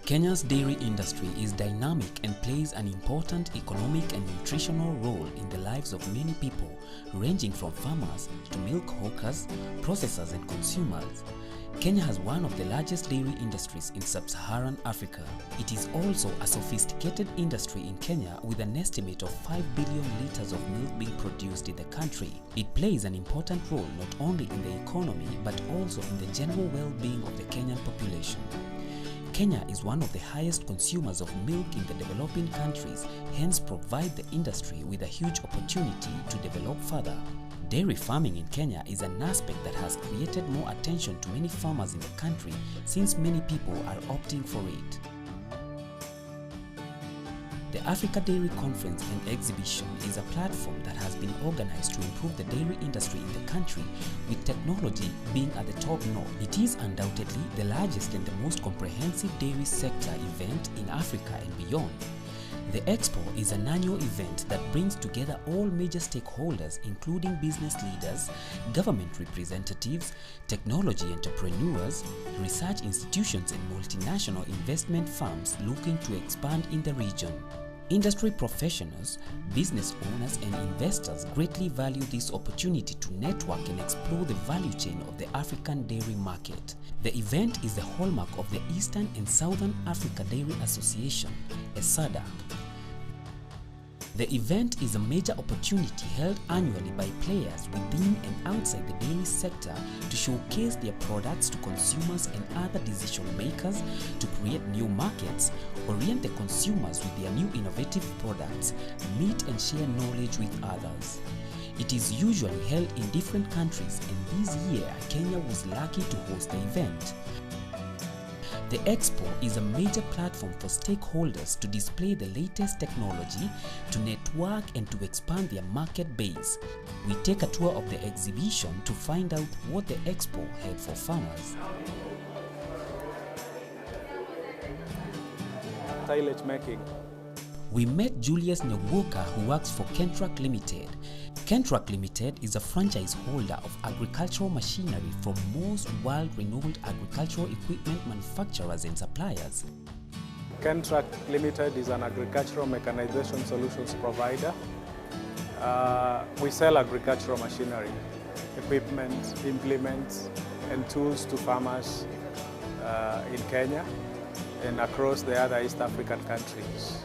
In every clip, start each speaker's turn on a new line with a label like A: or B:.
A: Kenya's dairy industry is dynamic and plays an important economic and nutritional role in the lives of many people, ranging from farmers to milk hawkers, processors and consumers. Kenya has one of the largest dairy industries in sub-Saharan Africa. It is also a sophisticated industry in Kenya with an estimate of 5 billion liters of milk being produced in the country. It plays an important role not only in the economy but also in the general well-being of the Kenyan population. Kenya is one of the highest consumers of milk in the developing countries, hence provide the industry with a huge opportunity to develop further. Dairy farming in Kenya is an aspect that has created more attention to many farmers in the country since many people are opting for it. The Africa Dairy Conference and Exhibition is a platform that has been organized to improve the dairy industry in the country, with technology being at the top notch. It is undoubtedly the largest and the most comprehensive dairy sector event in Africa and beyond. The Expo is an annual event that brings together all major stakeholders including business leaders, government representatives, technology entrepreneurs, research institutions and multinational investment firms looking to expand in the region. Industry professionals, business owners and investors greatly value this opportunity to network and explore the value chain of the African dairy market. The event is the hallmark of the Eastern and Southern Africa Dairy Association, Esada. The event is a major opportunity held annually by players within and outside the dairy sector to showcase their products to consumers and other decision makers, to create new markets, orient the consumers with their new innovative products, meet and share knowledge with others. It is usually held in different countries, and this year Kenya was lucky to host the event. The Expo is a major platform for stakeholders to display the latest technology, to network and to expand their market base. We take a tour of the exhibition to find out what the Expo had for farmers.
B: Silage making.
A: We met Julius Nyawoka, who works for Kentrac Limited. Kentrac Limited is a franchise holder of agricultural machinery from most world-renowned agricultural equipment manufacturers and suppliers.
B: Kentrac Limited is an agricultural mechanization solutions provider. We sell agricultural machinery, equipment, implements and tools to farmers in Kenya and across the other East African countries.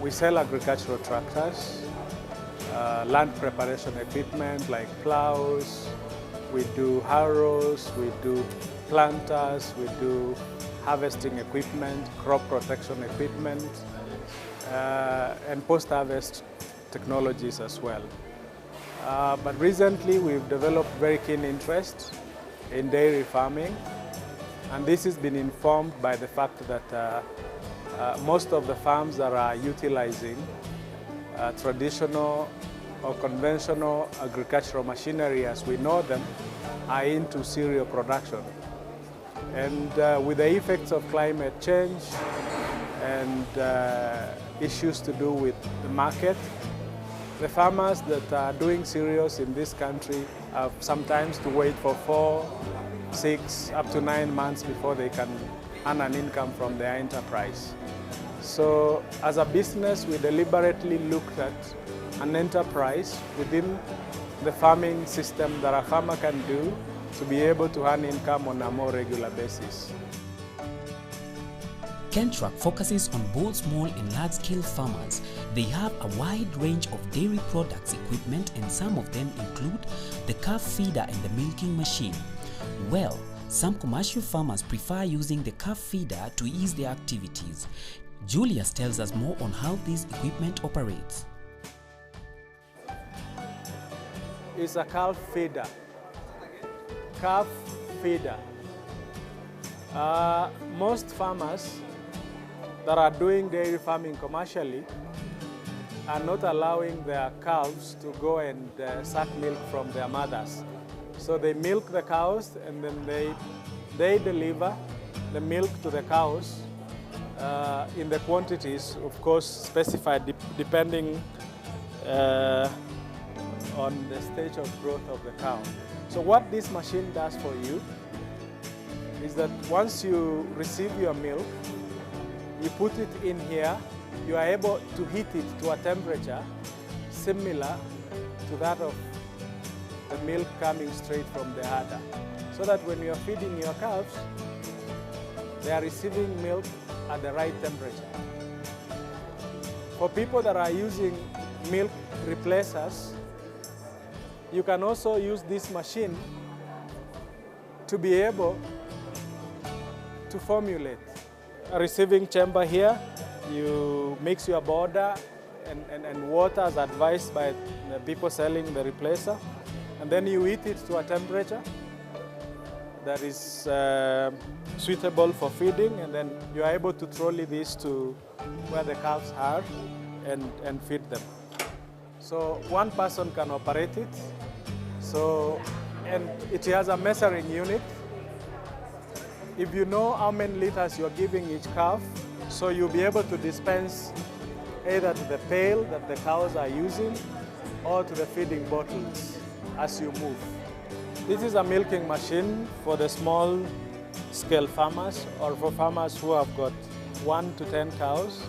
B: We sell agricultural tractors, land preparation equipment like plows, we do harrows, we do planters, we do harvesting equipment, crop protection equipment, and post-harvest technologies as well. But recently we've developed very keen interest in dairy farming, and this has been informed by the fact that most of the farms that are utilizing traditional or conventional agricultural machinery as we know them are into cereal production. And with the effects of climate change and issues to do with the market, the farmers that are doing cereals in this country have sometimes to wait for 4, 6, up to 9 months before they can earn an income from their enterprise. So as a business, we deliberately looked at an enterprise within the farming system that a farmer can do to be able to earn income on a more regular basis.
A: Kentrac focuses on both small and large-scale farmers. They have a wide range of dairy products, equipment, and some of them include the calf feeder and the milking machine. Well, some commercial farmers prefer using the calf feeder to ease their activities. Julius tells us more on how this equipment operates.
B: It's a calf feeder. Calf feeder. Most farmers that are doing dairy farming commercially are not allowing their calves to go and suck milk from their mothers. So they milk the cows and then they deliver the milk to the cows in the quantities, of course, specified depending on the stage of growth of the cow. So what this machine does for you is that once you receive your milk, you put it in here, you are able to heat it to a temperature similar to that of the milk coming straight from the udder, so that when you are feeding your calves, they are receiving milk at the right temperature. For people that are using milk replacers, you can also use this machine to be able to formulate. A receiving chamber here, you mix your border and water as advised by the people selling the replacer, and then you heat it to a temperature that is suitable for feeding, and then you are able to trolley this to where the calves are and feed them. So one person can operate it. So, and it has a measuring unit. If you know how many liters you're giving each calf, so you'll be able to dispense either to the pail that the cows are using or to the feeding bottles as you move. This is a milking machine for the small scale farmers or for farmers who have got 1 to 10 cows.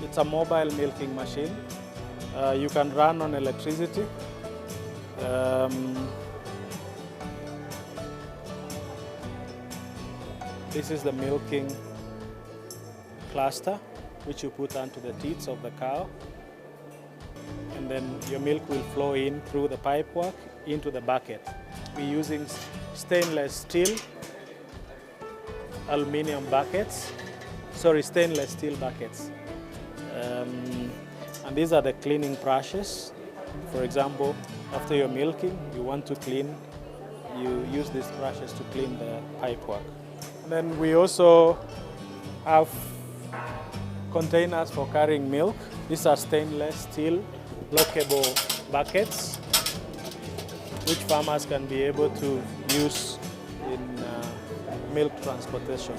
B: It's a mobile milking machine. You can run on electricity. This is the milking cluster, which you put onto the teats of the cow. And then your milk will flow in through the pipework into the bucket. We're using stainless steel stainless steel buckets. And these are the cleaning brushes. For example, after you're milking, you want to clean, you use these brushes to clean the pipework. And then we also have containers for carrying milk. These are stainless steel lockable buckets, which farmers can be able to use in milk transportation.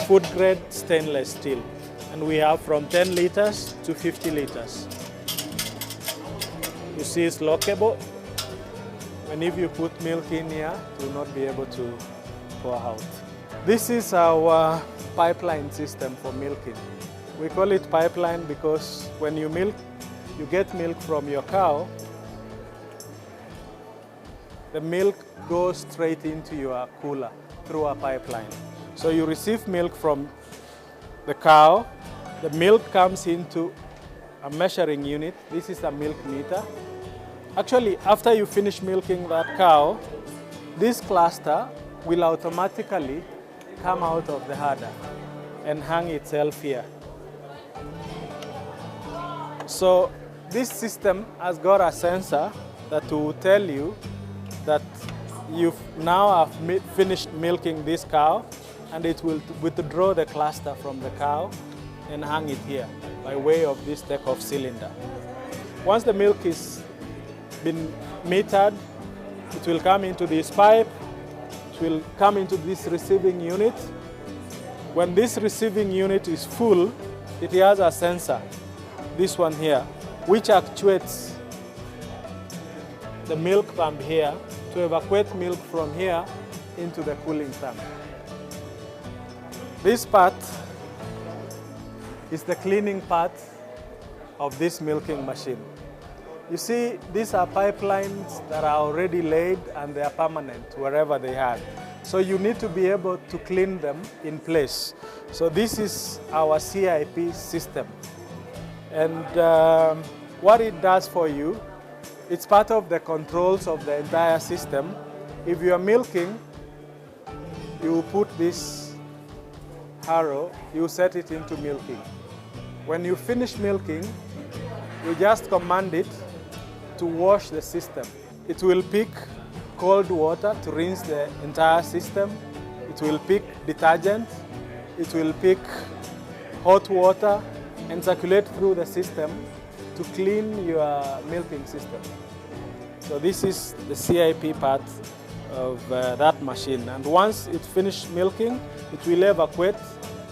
B: Food grade stainless steel, and we have from 10 liters to 50 liters. You see it's lockable, and if you put milk in here, it will not be able to pour out. This is our pipeline system for milking. We call it pipeline because when you milk, you get milk from your cow, the milk goes straight into your cooler through a pipeline. So you receive milk from the cow, the milk comes into a measuring unit. This is a milk meter. Actually, after you finish milking that cow, this cluster will automatically come out of the udder and hang itself here. So this system has got a sensor that will tell you that you now have finished milking this cow, and it will withdraw the cluster from the cow and hang it here by way of this take-off cylinder. Once the milk is been metered, it will come into this pipe, it will come into this receiving unit. When this receiving unit is full, it has a sensor, this one here, which actuates the milk pump here to evacuate milk from here into the cooling tank. This part is the cleaning part of this milking machine. You see, these are pipelines that are already laid and they are permanent wherever they are. So you need to be able to clean them in place. So this is our CIP system. And what it does for you, it's part of the controls of the entire system. If you are milking, you put this arrow, you set it into milking. When you finish milking, you just command it to wash the system. It will pick cold water to rinse the entire system. It will pick detergent. It will pick hot water and circulate through the system to clean your milking system. So this is the CIP part of that machine. And once it finished milking, it will evacuate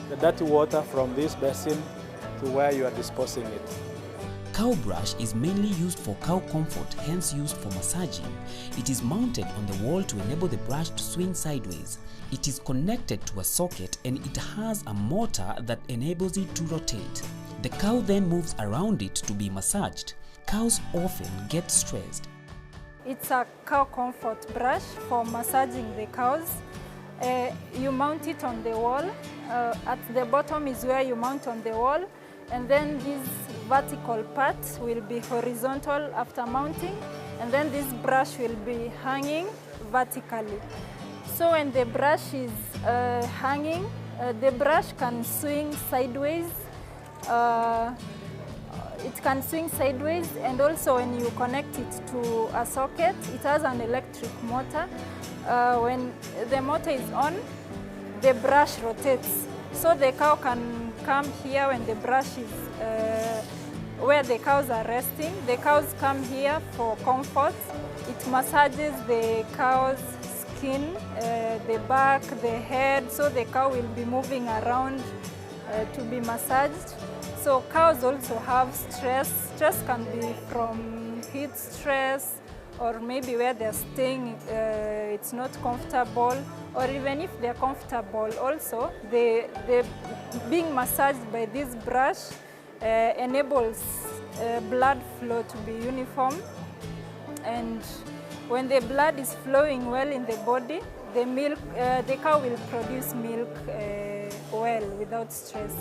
B: the dirty water from this basin to where you are disposing it.
A: cow brush is mainly used for cow comfort, hence used for massaging. It is mounted on the wall to enable the brush to swing sideways. It is connected to a socket and it has a motor that enables it to rotate. The cow then moves around it to be massaged. Cows often get stressed.
C: It's a cow comfort brush for massaging the cows. You mount it on the wall. At the bottom is where you mount on the wall, and then this vertical part will be horizontal after mounting, and then this brush will be hanging vertically. So when the brush is hanging, the brush can swing sideways. It can swing sideways, and also when you connect it to a socket, it has an electric motor. When the motor is on, the brush rotates. So the cow can come here when the brush is where the cows are resting. The cows come here for comfort. It massages the cow's skin, the back, the head, so the cow will be moving around to be massaged. So cows also have stress. Stress can be from heat stress, or maybe where they're staying, it's not comfortable, or even if they're comfortable also, they're being massaged by this brush enables blood flow to be uniform. And when the blood is flowing well in the body, the cow will produce milk well without stress.